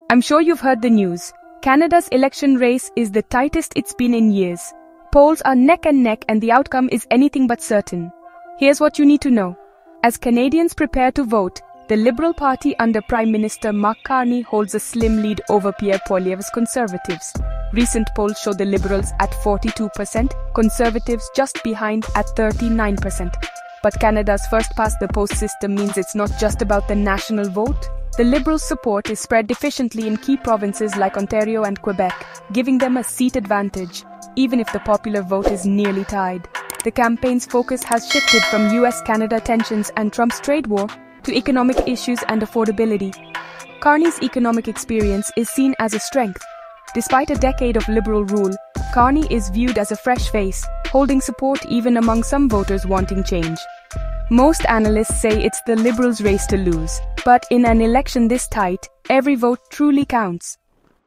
I'm sure you've heard the news. Canada's election race is the tightest it's been in years. Polls are neck and neck and the outcome is anything but certain. Here's what you need to know. As Canadians prepare to vote, the Liberal Party under Prime Minister Mark Carney holds a slim lead over Pierre Poilievre's Conservatives. Recent polls show the Liberals at 42%, Conservatives just behind at 39%. But Canada's first-past-the-post system means it's not just about the national vote. The Liberals' support is spread efficiently in key provinces like Ontario and Quebec, giving them a seat advantage, even if the popular vote is nearly tied. The campaign's focus has shifted from US-Canada tensions and Trump's trade war to economic issues and affordability. Carney's economic experience is seen as a strength. Despite a decade of Liberal rule, Carney is viewed as a fresh face, holding support even among some voters wanting change. Most analysts say it's the Liberals' race to lose, but in an election this tight, every vote truly counts.